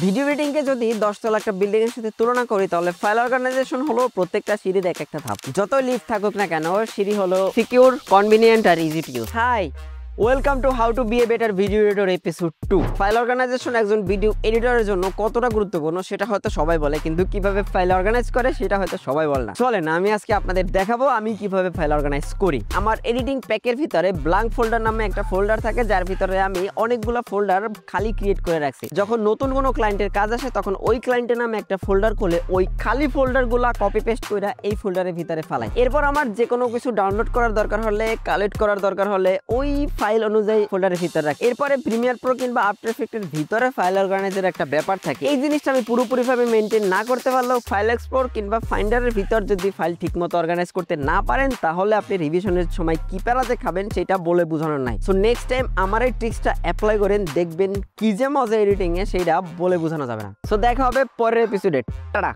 Video এডিটিংকে যদি 10 তলা একটা বিল্ডিং এর সাথে তুলনা করি তাহলে ফাইল অর্গানাইজেশন হলো প্রত্যেকটা সিঁড়ির এক একটা ধাপ। যতই লিফট থাকুক না কেন সিঁড়ি হলো সিকিউর, কনভিনিয়েন্ট আর easy to use. Hi, welcome to how to be a better video editor episode 2। File organization একজন ভিডিও এডিটরের জন্য কতটা গুরুত্বপূর্ণ সেটা হয়তো সবাই বলে, কিন্তু কিভাবে ফাইল অর্গানাইজ করে সেটা হয়তো সবাই বলে না। চলেন আমি আজকে আপনাদের দেখাবো আমি কিভাবে ফাইল অর্গানাইজ করি। আমার এডিটিং প্যাকের ভিতরে ব্ল্যাঙ্ক ফোল্ডার নামে একটা ফোল্ডার থাকে, যার ভিতরে আমি অনেকগুলো ফোল্ডার খালি ক্রিয়েট করে রাখছি। যখন নতুন কোনো ক্লায়েন্টের কাজ আসে তখন ওই ক্লায়েন্টের নামে একটা ফোল্ডার খুলে ওই খালি ফোল্ডারগুলো কপি পেস্ট করে এই ফোল্ডারের ভিতরে ফেলাই। এরপর আমার যে কোনো কিছু ডাউনলোড করার দরকার হলে, কালেক্ট করার দরকার হলে ওই ফাইল অনুযায়ী ফোল্ডারের ভিতরে রাখি। এরপরে প্রিমিয়ার প্রো কিংবা আফটার এফেক্টের ভিতরে ফাইল অর্গানাইজের একটা ব্যাপার থাকে। এই জিনিসটা আমি পুরোপুরিভাবে মেনটেন না করতে পারলেও ফাইল এক্সপ্লোর কিংবা ফাইন্ডারের ভিতর যদি ফাইল ঠিকমতো অর্গানাইজ করতে না পারেন তাহলে আপনি রিভিশনের সময় কি প্যারাতে খাবেন সেটা বলে বোঝানোর নাই। সো নেক্সট টাইম আমার এই ট্রিক্সটা অ্যাপ্লাই করেন, দেখবেন কি যে মজা এডিটিং এ সেটা বলে বোঝানো যাবে না। সো দেখা হবে পরের এপিসোডে। টাটা।